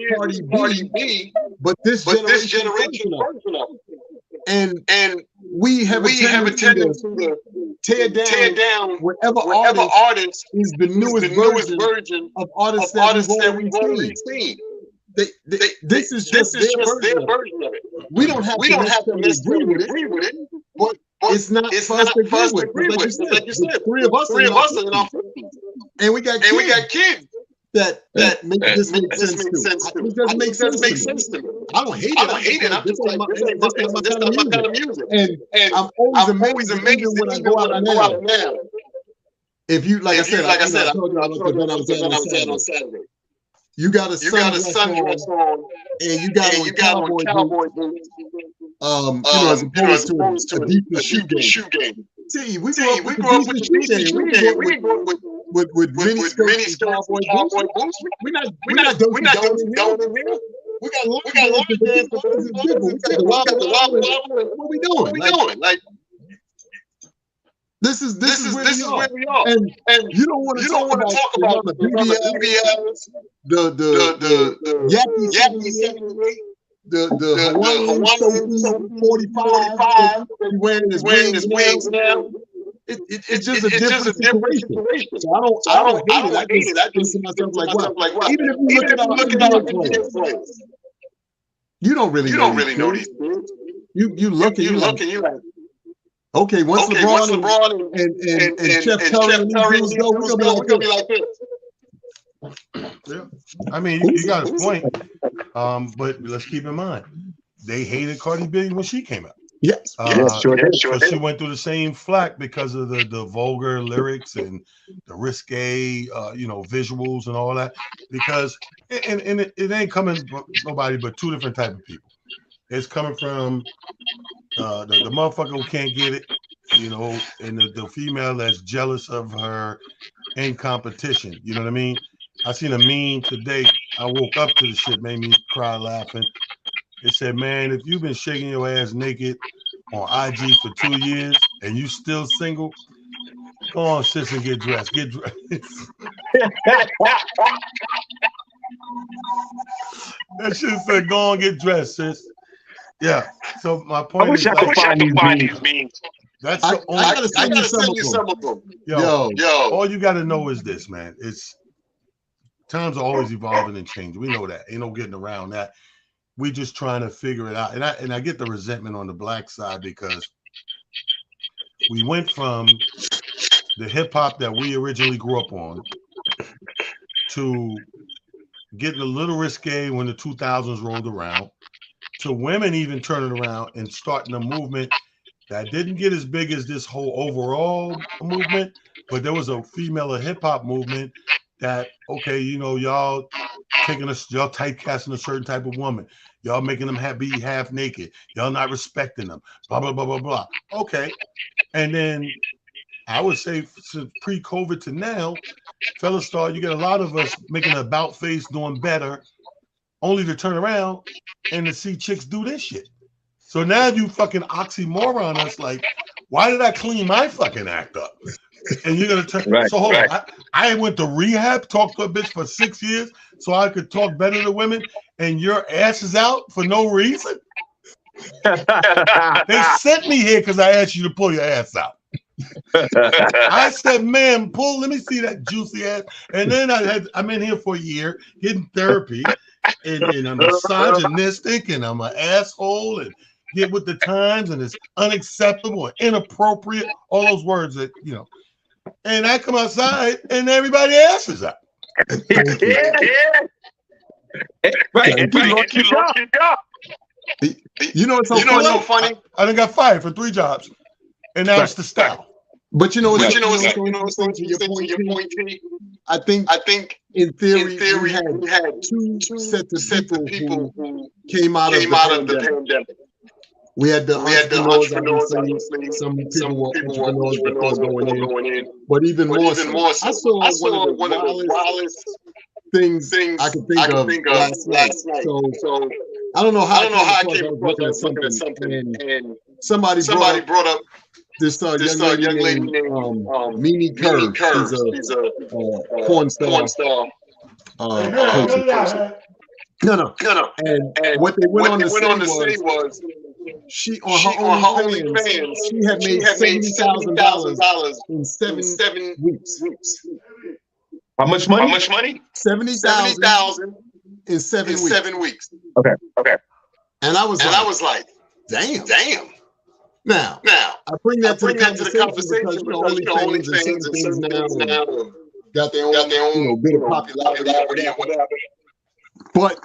Cardi B, but this generation person up. And we have a tendency to tear down whatever artist is the newest version of artists that we've already seen. This is just their version of it. We don't have to necessarily agree with it, but it's not for us to agree with. Like you said, three of us are in our 50s. And we got kids that make this make sense too. It doesn't make sense to me. I don't hate it. I'm just like, this ain't my kind of music. And I'm always amazed when I go out now. If you, like I said, I told you I was at on Saturday. You got a sundress on, and you got cowboy boots. As opposed to a decent shoe game. See, we grew up with the decent shoe game. We grew up with mini skirts and cowboy boots. We're not going in here. We got long dance. What we doing? Like. This is where we are. And you don't want to talk about the BBLs, the Yaki, the Hawaiian 45 wearing his wings now. It's just a different situation. So I don't hate it. I just think to myself like, wow. Even if you look at our NBA players, you don't really know these things. You look and you like. Okay, once LeBron and Steph Curry and these dudes go, we're gonna be like this. Yeah, I mean, you got a point, but let's keep in mind they hated Cardi B when she came out. Yes, sure. So she went through the same flack because of the vulgar lyrics and the risque, visuals and all that. Because it ain't coming from nobody but two different type of people. It's coming from the motherfucker who can't get it, and the female that's jealous of her in competition. You know what I mean? I seen a meme today. I woke up to the shit, made me cry laughing. It said, man, if you've been shaking your ass naked on IG for 2 years and you still single, go on, sis, and get dressed. Get dressed. That shit said, go on, get dressed, sis. Yeah. So my point is, I wish I could find these memes. That's the only. I gotta send you some of them. Yo. All you gotta know is this, man. Times are always evolving and changing. We know that. Ain't no getting around that. We just trying to figure it out. And I get the resentment on the black side because we went from the hip hop that we originally grew up on to getting a little risque when the 2000s rolled around, to women even turning around and starting a movement that didn't get as big as this whole overall movement, but there was a female hip hop movement that, okay, you know, y'all typecasting a certain type of woman. Y'all making them be half naked. Y'all not respecting them. Blah, blah, blah, blah, blah. Okay. And then I would say since pre-COVID to now, Fellow Star, you get a lot of us making an about face doing better, only to turn around and to see chicks do this shit. So now you fucking oxymoron us like, why did I clean my fucking act up? And you're gonna turn. Right, so hold on. I went to rehab, talked to a bitch for 6 years, so I could talk better to women, and your ass is out for no reason. They sent me here because I asked you to pull your ass out. I said, "Man, let me see that juicy ass." And then I'm in here for a year getting therapy, and I'm misogynistic, and I'm an asshole, and get with the times, and it's unacceptable and inappropriate. All those words that you know. And I come outside, and everybody else is out. Right, and you lost your job. You know, it's so funny. I done got fired for 3 jobs, and now it's the style. But you know, to your point, I think in theory, we had two sets of people who came out of the pandemic. We had the entrepreneurs, obviously. Some people were entrepreneurs before going in. But even more so, I saw one of the wildest things I could think of last night. So I don't know how I came across looking at something, and somebody brought up this young lady named Mimi Curve. She's a porn star. No. And what they went on to say was she on her OnlyFans she had made $70,000 in seven weeks. How much money? $70,000 in 7 weeks. Okay. And I was like, damn. Now I bring that to the conversation because OnlyFans and certain things now got their own bit of popularity or whatever. But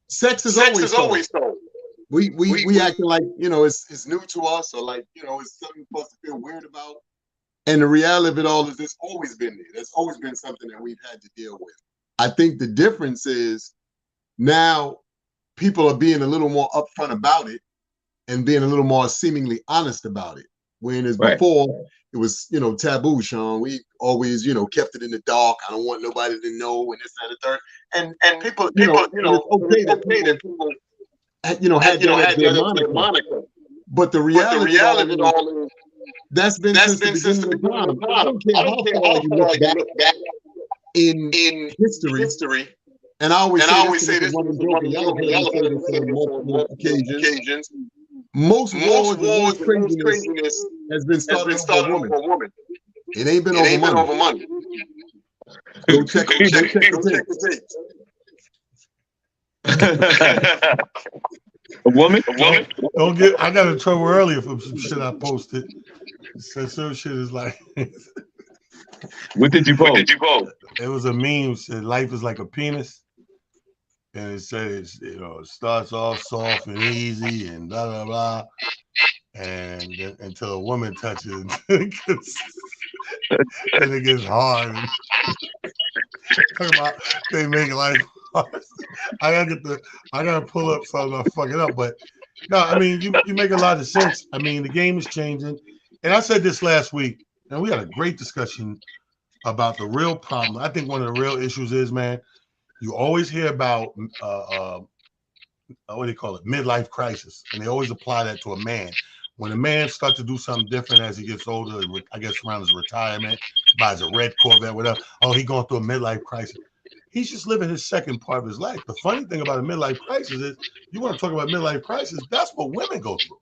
sex is always sold. We acting like, you know, it's new to us, or like, you know, it's something supposed to feel weird about. And the reality of it all is it's always been there. There's always been something that we've had to deal with. I think the difference is now people are being a little more upfront about it and being a little more seemingly honest about it. Whereas before it was, you know, taboo, Sean. We always, you know, kept it in the dark. I don't want nobody to know, and this and the third. And people, you know, it's okay that people, you know, had their moniker. But the reality of it all is that's been since the beginning of time. I don't care how far you look back in history. And I always say this on multiple occasions. Most wars craziness has been started over a woman. It ain't been over money. Go check the tapes. A woman? Don't get. I got in trouble earlier from some shit I posted. So some shit is like. What did you post? It was a meme. Said life is like a penis, and it says, you know, it starts off soft and easy and blah blah blah, and until a woman touches it, and it gets hard. Talking about they make life. I gotta pull up something. I'll fuck it up, but no, I mean you make a lot of sense. I mean the game is changing, and I said this last week, and we had a great discussion about the real problem. I think one of the real issues is, man, you always hear about what do you call it, midlife crisis, and they always apply that to a man. When a man starts to do something different as he gets older, I guess around his retirement, buys a red Corvette, whatever. Oh, he going through a midlife crisis. He's just living his second part of his life. The funny thing about a midlife crisis is, you want to talk about midlife crisis, that's what women go through.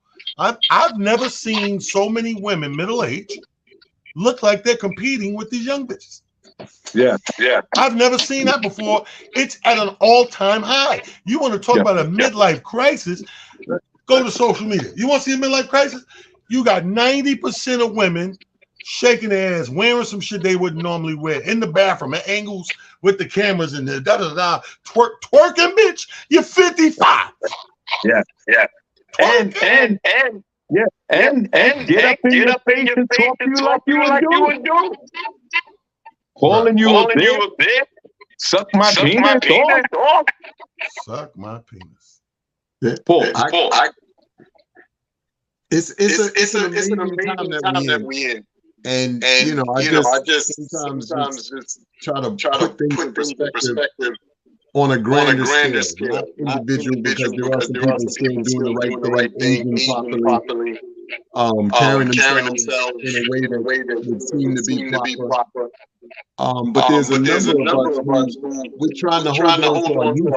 I've never seen so many women middle-aged look like they're competing with these young bitches. Yeah. I've never seen that before. It's at an all-time high. You want to talk about a midlife crisis, go to social media. You want to see a midlife crisis? You got 90% of women shaking their ass, wearing some shit they wouldn't normally wear, in the bathroom, at angles with the cameras and the da-da-da, twerking, bitch. You're 55. Yeah. And get up in your face and talk to you like you would do. Calling you a bitch. Suck my penis. Dog. Suck my penis. Paul, it's an amazing time that we in. And you know, I just sometimes just try to put things in perspective on a grander scale, not individual, because there are some people still doing the right thing, aging properly, carrying themselves in a way that would seem to be proper. But there's a number of us who we're trying to hold on to our youth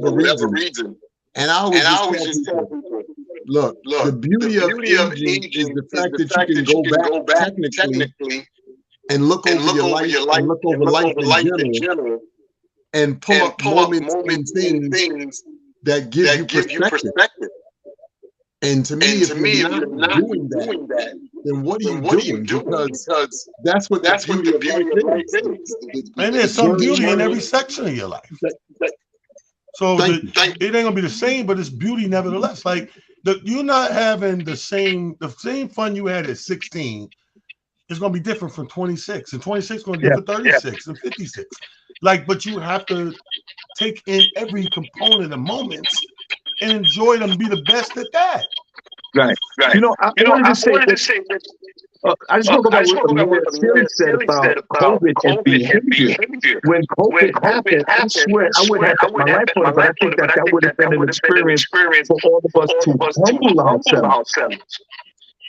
for whatever reason. And I always just tell people, look, the beauty of aging is the fact that you can go back technically and look over your life and look over life in general and pull up moments and things that give you perspective. And to me, if you're not doing that, then what are you doing? Because that's what the beauty of life is. And there's some beauty in every section of your life. So it ain't gonna be the same, but it's beauty nevertheless. Like you're not having the same fun you had at 16. It's gonna be different from 26, and 26 is gonna be different 36 and 56. Like, but you have to take in every component of moments and enjoy them. Be the best at that. Right. You know, I wanted to say that. I just want to go back what Silly said about COVID and behavior. When COVID happened, I swear I would have my life on it, but I think that would have been an experience for all of us to humble ourselves.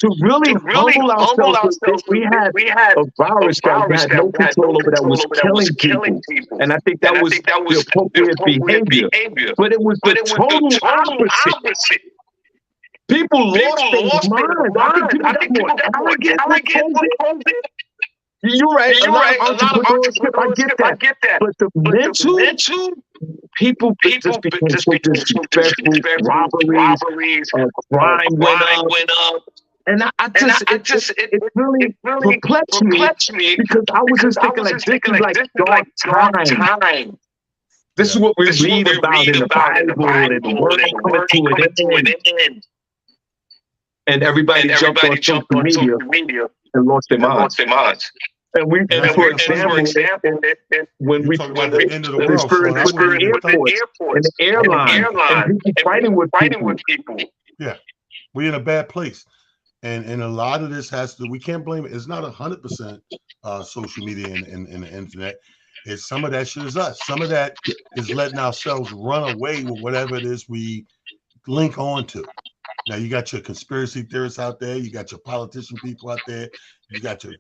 To really humble ourselves. We had a virus that we had no control over, that was killing people. And I think that was the appropriate behavior. But it was the total opposite. People lost their minds. I think people got more arrogant with COVID. You're right. A lot of entrepreneurship, I get that. But the mental, people just became so disrespectful. Robberies, crime went up. And it really perplexed me because I was just thinking like, this is like dark time. This is what we read about in the Bible, and the word coming to an end. And everybody jumped on social media and lost their minds. And for example, when we experienced the airports and the airline, and people fighting with people. Yeah, we're in a bad place. And a lot of this has to, we can't blame it. It's not 100% social media and the internet. It's some of that shit is us. Some of that is letting ourselves run away with whatever it is we link on to. Now, you got your conspiracy theorists out there. You got your politician people out there. You got your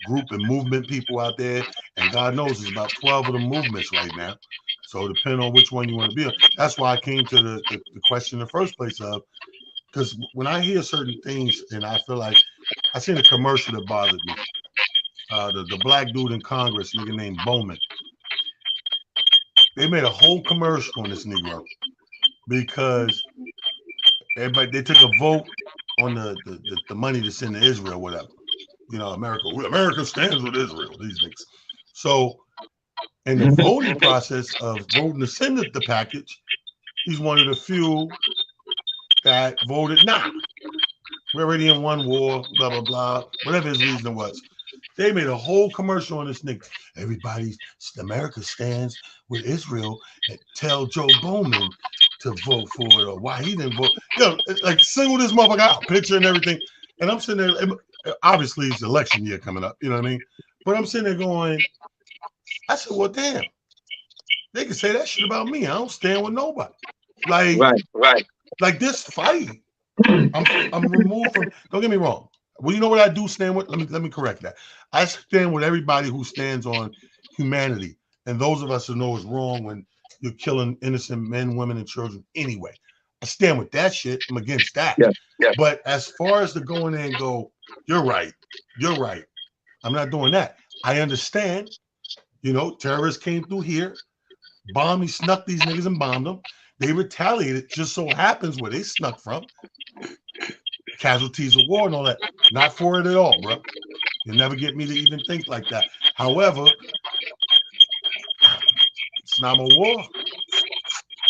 group and movement people out there. And God knows there's about 12 of the movements right now. So depending on which one you want to be on. That's why I came to the question in the first place of, because when I hear certain things and I feel like, I seen a commercial that bothered me. The black dude in Congress, nigga named Bowman. They made a whole commercial on this Negro because they took a vote on the money to send to Israel, whatever. You know, America stands with Israel, these niggas. So in the voting process of voting to send the package, he's one of the few that voted not. We're already in one war, blah, blah, blah, whatever his reason was. They made a whole commercial on this nigga. America stands with Israel, and tell Joe Bowman to vote for it, or why he didn't vote. You know, like single this motherfucker out, picture and everything. And I'm sitting there, obviously it's election year coming up, you know what I mean? But I'm sitting there going, I said, well, damn, they can say that shit about me. I don't stand with nobody. Like, right. Like this fight, I'm removed from, don't get me wrong. Well, you know what I do stand with? Let me correct that. I stand with everybody who stands on humanity. And those of us who know it's wrong when you're killing innocent men, women, and children anyway. I stand with that shit. I'm against that. Yeah. But as far as to go in there and go, you're right. I'm not doing that. I understand, you know, terrorists came through here, snuck these niggas and bombed them. They retaliated, just so happens where they snuck from. Casualties of war and all that. Not for it at all, bro. You'll never get me to even think like that. However, it's not my war.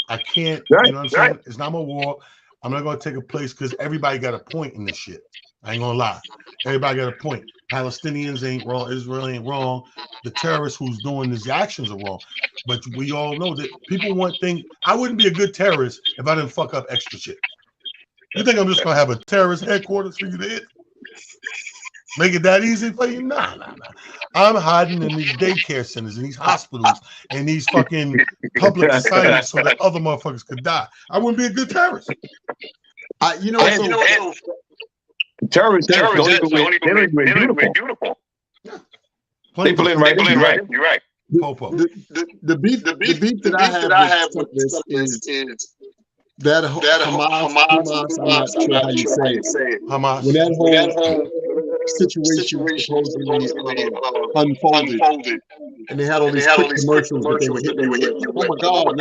I can't, you know what I'm saying? It's not my war. I'm not going to take a place because everybody got a point in this shit. I ain't going to lie. Everybody got a point. Palestinians ain't wrong. Israel ain't wrong. The terrorist who's doing these actions are wrong. But we all know that people want things. I wouldn't be a good terrorist if I didn't fuck up extra shit. You think I'm just going to have a terrorist headquarters for you to hit? Make it that easy for you? Nah. I'm hiding in these daycare centers, in these hospitals, and these fucking public asylums so that other motherfuckers could die. I wouldn't be a good terrorist. Terrorists don't even wear uniform. They blend right in. You're right. Popo. The beef that I have with this is that Hamas, I'm not sure how you say it. Hamas. When that whole situation supposedly unfolded, and they had all these quick commercials that they were hitting. Oh my God!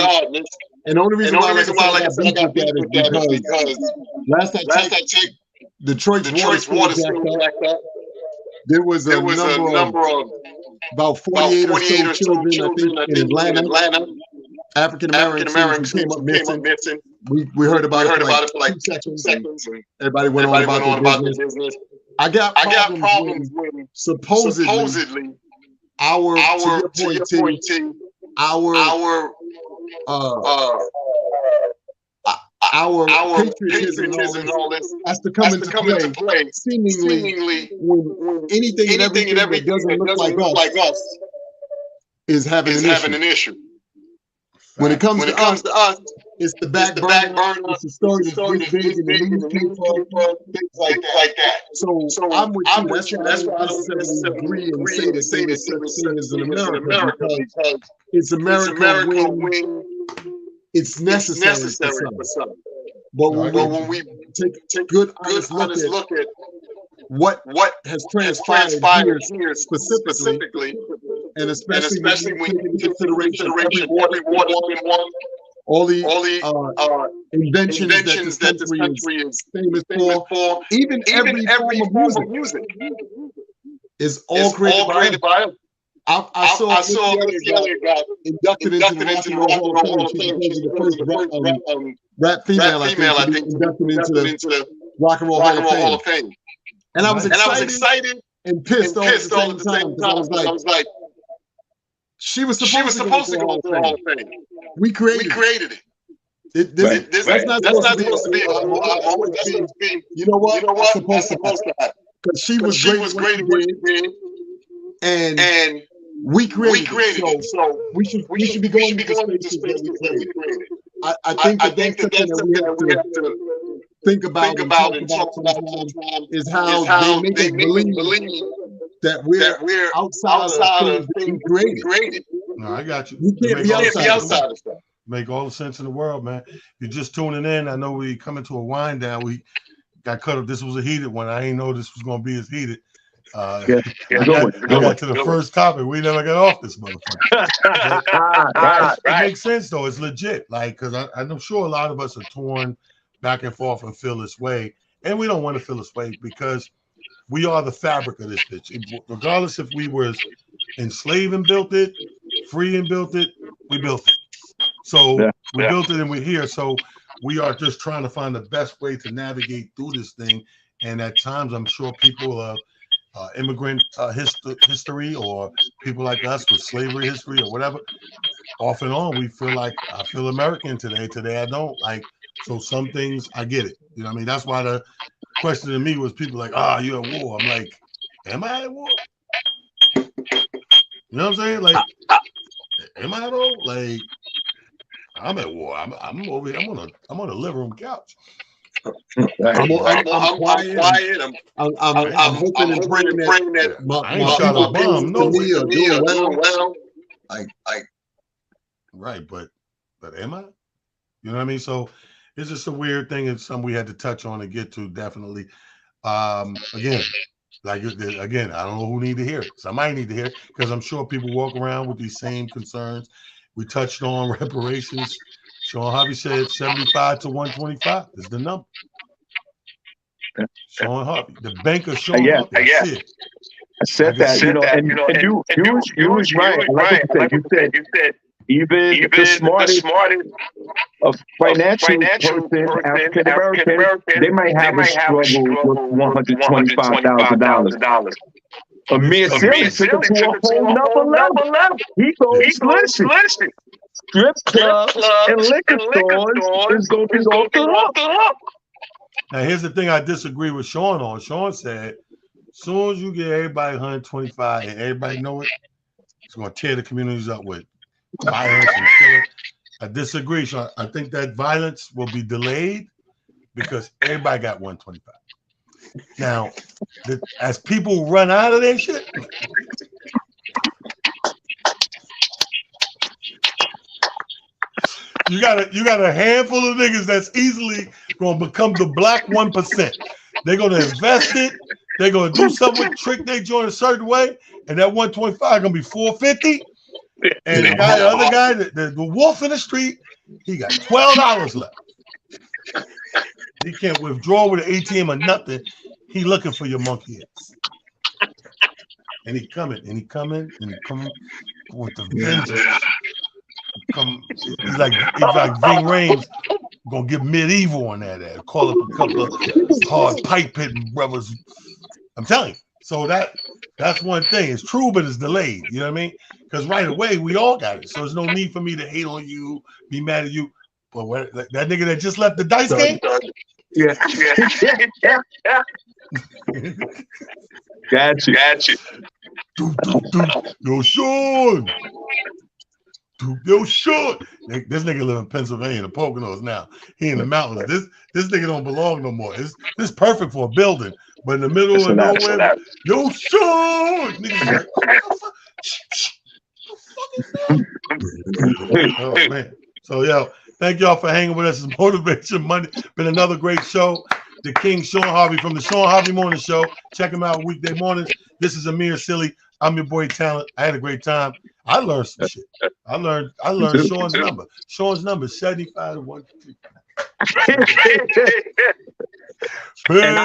And the only reason why I got beef with that is because last I checked, Detroit's water still jacked up. There was a number of about 48 or so children, I think, in Atlanta. African Americans came up missing. We heard about it for like 2 seconds. Everybody went on about their business. I got problems with supposedly our patriotism and all this has to come into play. Seemingly, when anything and everything that doesn't look like us is having an issue. When it comes to us, it's the back burner. It's the story that's big in the newspaper, things like that. So I'm with you. That's why I don't agree and say that thing is such thing as in America, because it's America when it's necessary for some. But when we take good honest look at what has transpired here specifically, and especially when you take into consideration every war, all the inventions that this country is famous for, even every form of music is all created by us. I saw Missy Elliott got inducted into the Rock and Roll Hall of Fame. She's the first rap female, I think, inducted into the Rock and Roll Hall of Fame. And I was excited and pissed all at the same time. I was like, she was supposed to go to the Hall of Fame. We created it. That's not supposed to be. You know what? That's supposed to happen. Because she was great at what she did, and we created it. So we should be going to spaces that we created. I think that's something that we have to think about and talk about sometimes, is how they make us believe that we're outside of things we created. No, I got you. We can't be outside of stuff. Make all the sense in the world, man. You're just tuning in. I know we coming to a wind down. We got cut up. This was a heated one. I ain't know this was going to be as heated. I got to the first topic. We never got off this motherfucker. It makes sense, though. It's legit. Like, because I'm sure a lot of us are torn back and forth and feel this way. And we don't want to feel this way because we are the fabric of this bitch. Regardless if we were enslaved and built it, free and built it, we built it. So we built it and we're here. So we are just trying to find the best way to navigate through this thing. And at times, I'm sure people immigrant history or people like us with slavery history or whatever, off and on, we feel like I feel American today. Today I don't. Like, so some things I get it. You know what I mean? That's why the question to me was people like, you're at war. I'm like, am I at war? You know what I'm saying? Like, am I though? Like, I'm at war. I'm over here. I'm on the living room couch. I'm quiet. I'm hoping and praying that I ain't shot a bomb. No, doing well. Right, but am I? You know what I mean? So it's just a weird thing. It's something we had to touch on and get to, definitely. Again, I don't know who need to hear it. Somebody need to hear it because I'm sure people walk around with these same concerns. We touched on reparations. Sean Harvey said 75 to 125 is the number. Sean Harvey, the banker Sean Harvey. I said that, and you was right. Like you said, even the smartest of financial person, African American, they might have a struggle with $125,000. Amir Sealy took it to a whole nother level. He goes, listen, strip clubs and liquor stores is going to be off the hook. Now, here's the thing I disagree with Sean on. Sean said, as soon as you get everybody 125 and everybody know it, it's going to tear the communities up with violence and killing. I disagree, Sean. I think that violence will be delayed because everybody got 125. Now, as people run out of their shit, you got a handful of niggas that's easily going to become the black 1%. They're going to invest it. They're going to do something, trick they join a certain way, and that 125 going to be 450. And the other guy, the wolf in the street, he got $12 left. He can't withdraw with an ATM or nothing. He looking for your monkey heads. And he coming with the vengeance. He's like Ving Rhames gonna get medieval on that ass. Call up a couple of hard pipe hitting brothers. I'm telling you. So that's one thing. It's true, but it's delayed. You know what I mean? Because right away we all got it. So there's no need for me to hate on you, be mad at you. But that nigga that just left the dice game. Yeah. Got you. Yo, Sean. Yo, Sean. This nigga live in Pennsylvania, the Poconos now. He in the mountains. This nigga don't belong no more. This is perfect for a building, but in the middle of nowhere, yo, Sean. Nigga, oh man. So yo, thank y'all for hanging with us. It's Motivation Monday. Been another great show. The King Sean Harvey from the Sean Harvey Morning Show. Check him out weekday mornings. This is Amir Sealy. I'm your boy Talent. I had a great time. I learned some shit. I learned Sean's number. Sean's number is 75 to 1. Peace.